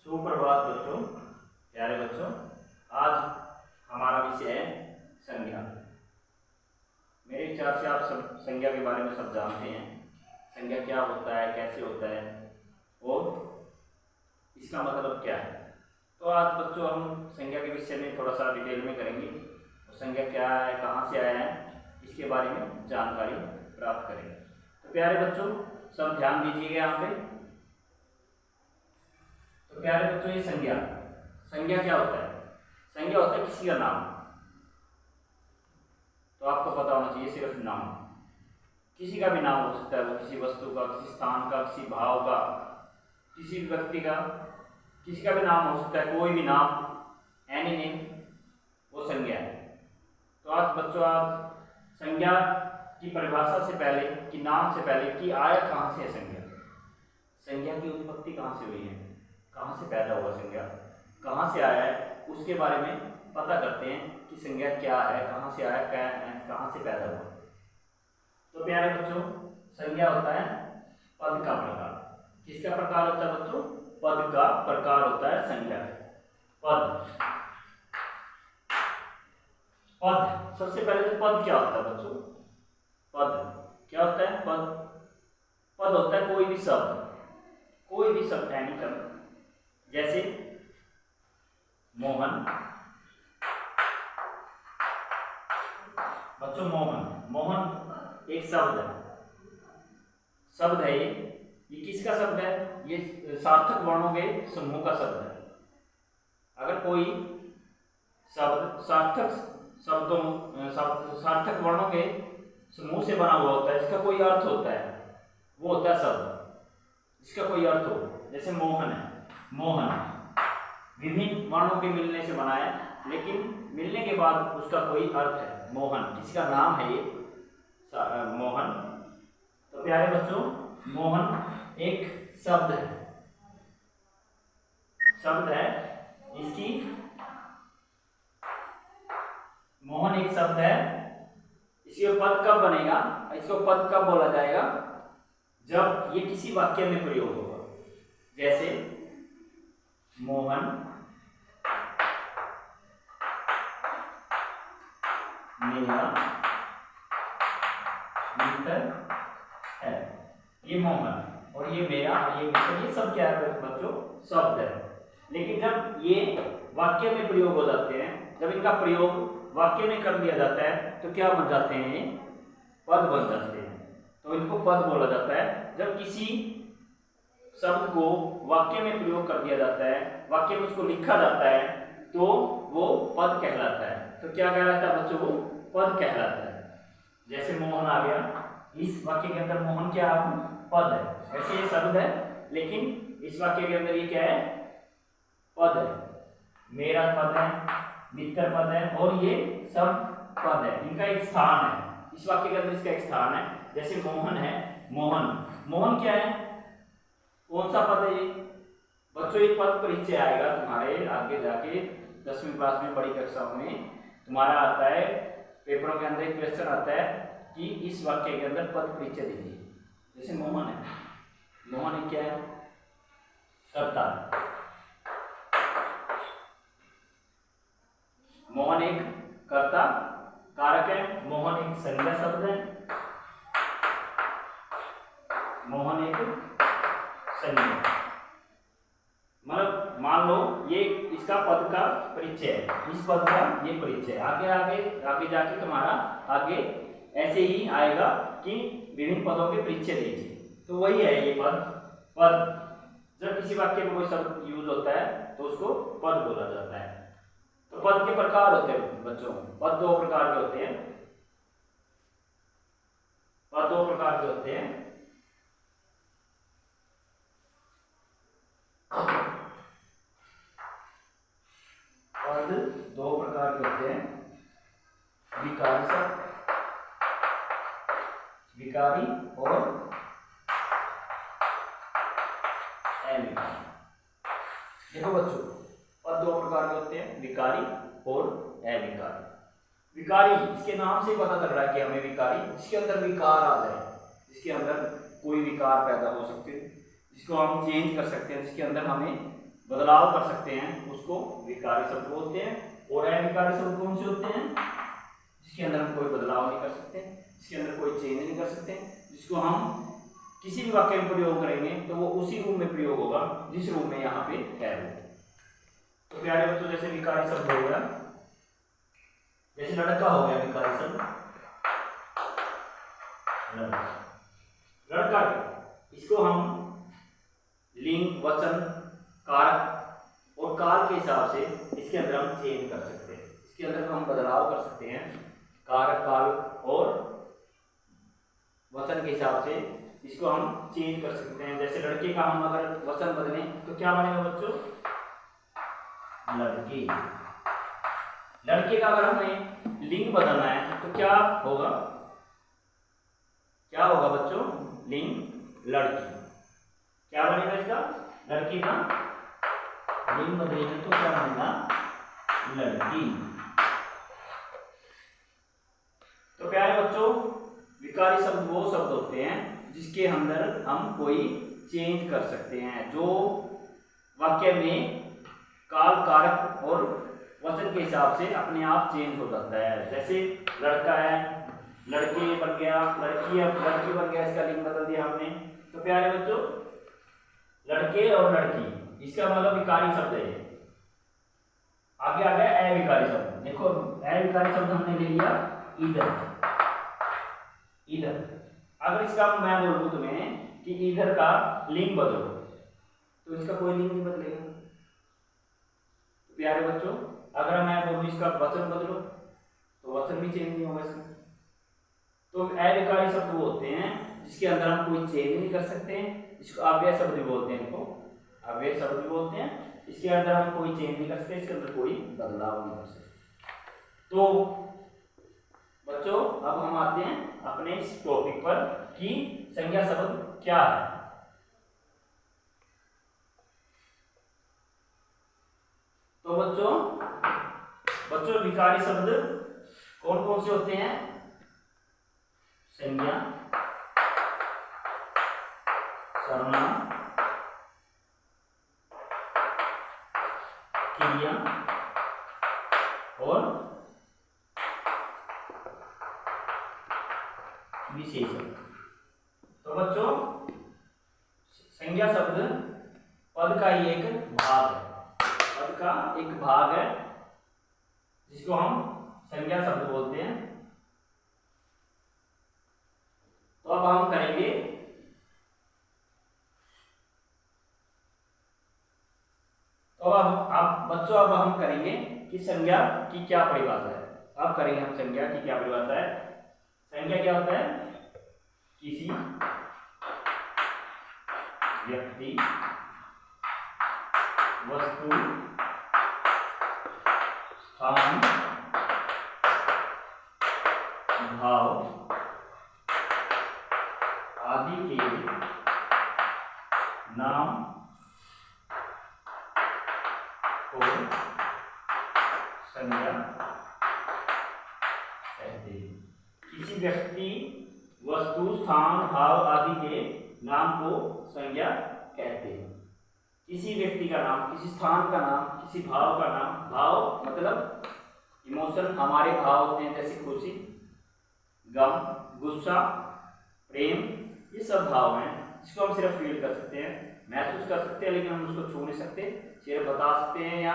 सुप्रभात बच्चों, प्यारे बच्चों। आज हमारा विषय है संज्ञा। मेरे विचार से आप सब संज्ञा के बारे में सब जानते हैं। संज्ञा क्या होता है, कैसे होता है और इसका मतलब क्या है। तो आज बच्चों हम संज्ञा के विषय में थोड़ा सा डिटेल में करेंगे और संज्ञा क्या है, कहाँ से आया है, इसके बारे में जानकारी प्राप्त करेंगे। तो प्यारे बच्चों सब ध्यान दीजिएगा यहाँ पे। तो प्यारे बच्चों ये संज्ञा क्या होता है? संज्ञा होता है किसी का नाम। तो आपको पता होना चाहिए सिर्फ नाम। किसी का भी नाम हो सकता है, वो किसी वस्तु का, किसी स्थान का, किसी भाव का, किसी व्यक्ति का, किसी का भी नाम हो सकता है। कोई भी नाम, एनी नेम, वो संज्ञा है। तो आज बच्चों संज्ञा की परिभाषा से पहले, कि नाम से पहले, कि आया कहाँ से है संज्ञा की उत्पत्ति कहाँ से हुई है, कहाँ से पैदा हुआ संज्ञा, कहाँ से आया है, उसके बारे में पता करते हैं कि संज्ञा क्या है, कहाँ से आया, कहाँ से पैदा हुआ। तो प्यारे बच्चों संज्ञा होता है पद का प्रकार। किसका प्रकार होता है बच्चों? पद का प्रकार होता है संज्ञा। पद सबसे पहले तो पद क्या होता है बच्चों? पद क्या होता है? पद होता है कोई भी शब्द यानी शब्द। जैसे मोहन बच्चों, मोहन एक शब्द है। ये किसका शब्द है? ये सार्थक वर्णों के समूह का शब्द है। अगर कोई शब्द सार्थक वर्णों के समूह से बना हुआ होता है, इसका कोई अर्थ होता है, वो होता है शब्द। इसका कोई अर्थ हो, जैसे मोहन है। मोहन विभिन्न वर्णों के मिलने से बना है, लेकिन मिलने के बाद उसका कोई अर्थ है। मोहन किसी का नाम है, ये मोहन। तो प्यारे बच्चों मोहन एक शब्द है। इसकी मोहन एक शब्द है। इसके पद कब बनेगा, इसको पद कब बोला जाएगा? जब ये किसी वाक्य में प्रयोग होगा। जैसे मोहन मेरा मित्र है। ये मोहन और ये मेरा और ये मित्र, ये सब क्या है बच्चों? शब्द है। लेकिन जब ये वाक्य में प्रयोग हो जाते हैं, जब इनका प्रयोग वाक्य में कर दिया जाता है, तो क्या बन जाते हैं? पद बन जाते हैं। तो इनको पद बोला जाता है। जब किसी शब्द को वाक्य में प्रयोग कर दिया जाता है, वाक्य में उसको लिखा जाता है, तो वो पद कहलाता है। तो क्या कहलाता है बच्चों? वो पद कहलाता है। जैसे मोहन आ गया, इस वाक्य के अंदर मोहन क्या है? पद है। वैसे ये शब्द है, लेकिन इस वाक्य के अंदर ये क्या है? पद है। मेरा पद है, मित्र पद है, और ये सब पद है। इनका एक स्थान है इस वाक्य के अंदर, इसका एक स्थान है। जैसे मोहन है, मोहन क्या है? कौन सा पद है ये बच्चों? ये पद परिचय आएगा तुम्हारे आगे जाके 10वीं क्लास में, बड़ी कक्षाओं में तुम्हारा आता है। पेपरों के अंदर एक क्वेश्चन आता है कि इस वाक्य के अंदर पद परिचय दीजिए। जैसे मोहन है, मोहन क्या है? कर्ता। मोहन एक कर्ता कारक है। मोहन एक संज्ञा शब्द है। मोहन एक संज्ञा, मतलब मान लो ये इसका पद का परिचय है, इस पद का ये परिचय। आगे जाके तुम्हारा आगे ऐसे ही आएगा कि विभिन्न पदों के परिचय दीजिए। तो वही है ये पद। जब किसी वाक्य में कोई शब्द यूज होता है तो उसको पद बोला जाता है। तो पद के प्रकार होते हैं बच्चों। पद दो प्रकार के होते हैं। पद दो प्रकार के होते हैं। पद दो प्रकार के होते हैं। विकारी शब्द, विकारी और अविकारी। देखो बच्चों पद दो प्रकार के होते हैं, विकारी और अविकारी। विकारी, इसके नाम से पता चल रहा है कि हमें विकारी, जिसके अंदर विकार आ जाए, जिसके अंदर कोई विकार पैदा हो सकते हैं, जिसको हम चेंज कर सकते हैं, जिसके अंदर हमें बदलाव कर सकते हैं उसको विकारी शब्द बोलते हैं। और अविकारी शब्द कौन से होते हैं? जिसके अंदर हम कोई बदलाव नहीं कर सकते, जिसके अंदर कोई चेंज नहीं कर सकते, जिसको हम किसी भी वाक्य में प्रयोग करेंगे तो वो उसी रूप में प्रयोग होगा जिस रूप में यहाँ पे है वो। तो प्यारे बच्चों, जैसे विकारी शब्द हो गया, जैसे लड़का हो गया विकारी शब्द, लड़का, इसको हम लिंग, वचन, कारक और काल के हिसाब से इसके अंदर हम चेंज कर सकते हैं, इसके अंदर हम बदलाव कर सकते हैं कारक, काल और वचन के हिसाब से इसको हम चेंज कर सकते हैं। जैसे लड़के का हम अगर वचन बदलें तो क्या बनेगा बच्चों? लड़की। लड़के का अगर हमें लिंग बदलना है तो क्या होगा? क्या होगा बच्चों? लिंग लड़की। क्या बनेगा इसका? लड़की का लिंग बदलेंगे तो क्या बनेगा? लड़की। तो प्यारे बच्चों, विकारी शब्द वो शब्द होते हैं जिसके अंदर हम कोई चेंज कर सकते हैं, जो वाक्य में काल, कारक और वचन के हिसाब से अपने आप चेंज हो जाता है। जैसे लड़का है, लड़के बन गया, लड़की, अब लड़की बन गया, इसका लिंग बदल दिया हमने। तो प्यारे बच्चों, लड़के और लड़की, इसका मतलब विकारी शब्द है। आगे आ गया अविकारी शब्द। देखो, अविकारी शब्द हमने ले लिया इधर। इधर अगर इसका मैं बोल दूं तुम्हें कि इधर का लिंग बदलो तो इसका कोई लिंग नहीं बदलेगा। तो प्यारे बच्चों, अगर मैं बोलूं इसका वचन बदलो तो वचन भी चेंज नहीं होगा इसमें। तो अविकारी शब्द वो होते हैं जिसके अंदर हम कोई चेंज नहीं कर सकते, इसको अव्यय शब्द भी बोलते हैं, इनको अव्यय शब्द भी बोलते हैं। इसके अंदर हम कोई चेंज नहीं कर सकते, इसके अंदर कोई बदलाव नहीं कर सकते। तो बच्चों, अब हम आते हैं अपने इस टॉपिक पर कि संज्ञा शब्द क्या है। तो बच्चों विकारी शब्द कौन कौन से होते हैं? संज्ञा, सर्वनाम, क्रिया और विशेषण। तो बच्चों, संज्ञा शब्द पद का ही एक भाग है, पद का एक भाग है जिसको हम संज्ञा शब्द बोलते हैं। तो अब हम करेंगे अब हम करेंगे कि संज्ञा की क्या परिभाषा है। अब करेंगे हम संज्ञा की क्या परिभाषा है। संज्ञा क्या होता है? किसी व्यक्ति, वस्तु, स्थान, भाव आदि के नाम को संज्ञा कहते हैं। किसी व्यक्ति, वस्तु, स्थान, भाव आदि के नाम को संज्ञा कहते हैं। किसी व्यक्ति का नाम, किसी स्थान का नाम, किसी भाव का नाम, भाव मतलब इमोशन, हमारे भाव होते हैं जैसे खुशी, गम, गुस्सा, प्रेम, ये सब भाव हैं जिसको हम सिर्फ फील कर सकते हैं, महसूस कर सकते हैं, लेकिन हम उसको छू नहीं सकते, सिर्फ बता सकते हैं या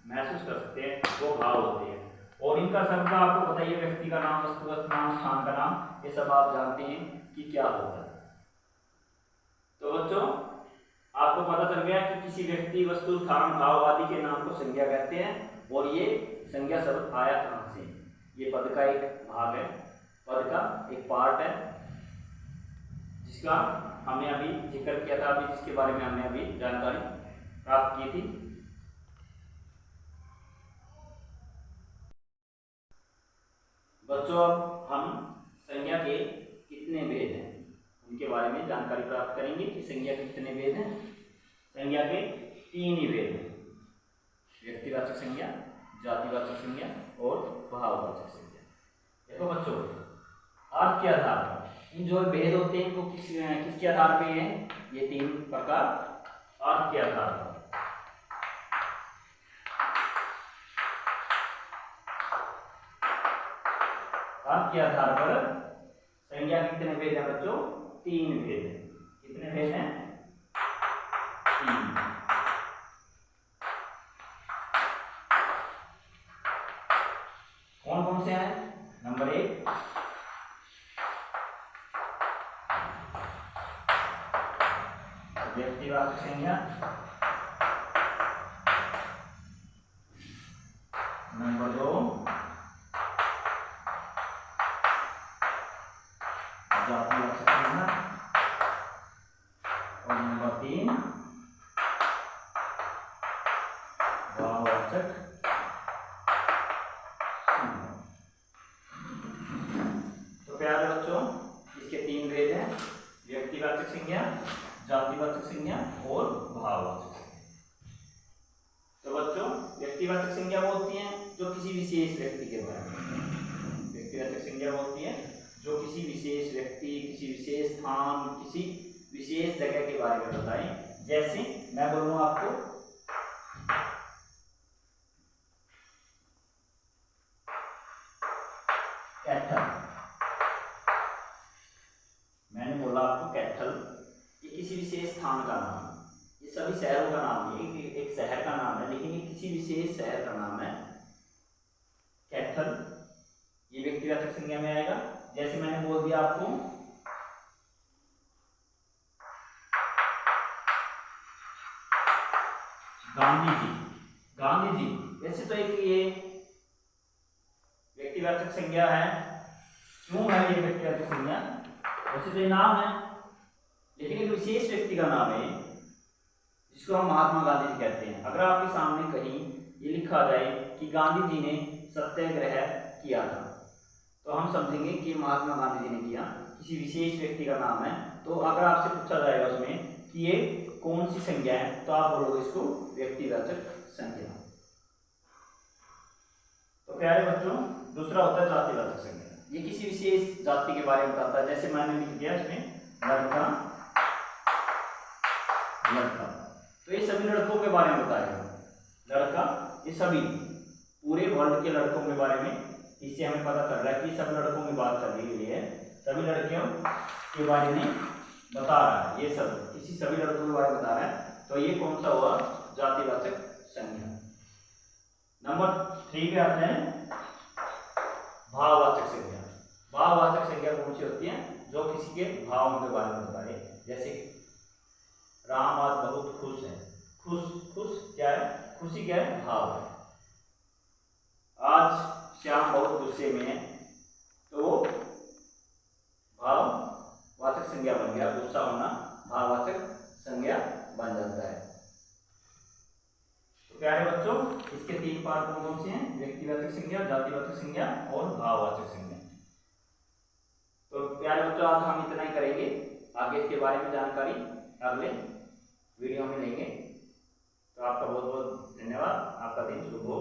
महसूस कर सकते हैं, वो भाव होते हैं। और इनका सबका आपको बताइए, व्यक्ति का नाम, वस्तु का नाम, स्थान का नाम, ये सब आप जानते हैं कि क्या होता है। तो बच्चों, आपको पता चल गया कि किसी व्यक्ति, वस्तु, स्थान, भाव आदि के नाम को संज्ञा कहते हैं। और ये संज्ञा शब्द आया कहाँ से? ये पद का एक भाग है, पद का एक पार्ट है जिसका हमने अभी जिक्र किया था, अभी जिसके बारे में हमने अभी जानकारी प्राप्त की थी। बच्चों, अब हम संज्ञा के कितने भेद हैं उनके बारे में जानकारी प्राप्त करेंगे कि संज्ञा के कितने भेद हैं। संज्ञा के 3 ही भेद हैं, व्यक्तिवाचक संज्ञा, जातिवाचक संज्ञा और भाववाचक संज्ञा। देखो बच्चों, अर्थ के आधार पर इन जो भेद होते हैं तो किसके आधार पे हैं? ये 3 प्रकार अर्थ के आधार पर। जात के आधार पर संज्ञा के कितने भेद हैं बच्चों? 3 भेद हैं। कितने भेद हैं? 3। कौन कौन से हैं? नंबर 1 व्यक्तिवाचक संज्ञा, नंबर 2 जातिवाचक संज्ञा और नंबर 3 भाववाचक संज्ञा। तो प्यारे बच्चों, इसके 3 भेद हैं, व्यक्तिवाचक संज्ञा, जातिवाचक संज्ञा और भाववाचक संज्ञा। तो बच्चों, व्यक्तिवाचक संज्ञा वो होती है जो किसी विशेष व्यक्ति के बारे में, व्यक्तिवाचक संज्ञा वो होती है जो किसी विशेष व्यक्ति, किसी विशेष स्थान, किसी विशेष जगह के बारे में बताएं। जैसे मैं बोलूँ आपको कैथल, मैंने बोला आपको कैथल, ये किसी विशेष स्थान का नाम है, ये सभी शहरों का नाम है, एक शहर का नाम है, लेकिन ये किसी विशेष शहर का नाम है कैथल। ये व्यक्तिवाचक संज्ञा में आएगा। जैसे मैंने बोल दिया आपको गांधी जी, गांधी जी, वैसे तो एक ये व्यक्तिवाचक संज्ञा है। क्यों है ये व्यक्तिवाचक संज्ञा? वैसे तो ये नाम है, लेकिन एक विशेष व्यक्ति का नाम है जिसको हम महात्मा गांधी जी कहते हैं। अगर आपके सामने कहीं ये लिखा जाए कि गांधी जी ने सत्याग्रह किया था, तो हम समझेंगे कि महात्मा गांधी जी ने किया, किसी विशेष व्यक्ति का नाम है। तो अगर आपसे पूछा जाएगा उसमें कि ये कौन सी संज्ञा है, तो आप बोलोगे इसको व्यक्तिवाचक संज्ञा। तो प्यारे बच्चों, दूसरा होता है जातिवाचक संज्ञा। ये किसी विशेष जाति के बारे में बताता है। जैसे मैंने लिख दिया इसमें लड़का, लड़का, तो ये सभी लड़कों के बारे में बताएगा। लड़का, ये सभी पूरे वर्ल्ड के लड़कों के बारे में, इससे हमें पता चल रहा है कि सब लड़कों की बात कर रही है, सभी लड़कियों के बारे में बता रहा है। ये सब किसी सभी लड़कों के बारे में बता रहा है। तो ये कौन सा हुआ? जातिवाचक संज्ञा। नंबर 3 पे आते हैं भाववाचक संज्ञा। भाववाचक संज्ञा कौन सी होती है? जो किसी के भावों के बारे में बताए। जैसे राम आज बहुत खुश है। खुश, खुश क्या है? खुशी क्या है? भाव है। आज श्याम बहुत गुस्से में है, तो वो भाववाचक संज्ञा बन गया। गुस्सा होना भाववाचक संज्ञा बन जाता है। तो प्यारे बच्चों, इसके 3 पार्ट कौन कौन से हैं? व्यक्तिवाचक संज्ञा, जातिवाचक संज्ञा और भाववाचक संज्ञा। तो प्यारे बच्चों, आज हम इतना ही करेंगे। आगे इसके बारे में जानकारी अगले वीडियो में लेंगे। तो आपका बहुत बहुत धन्यवाद। आपका दिन शुभ हो।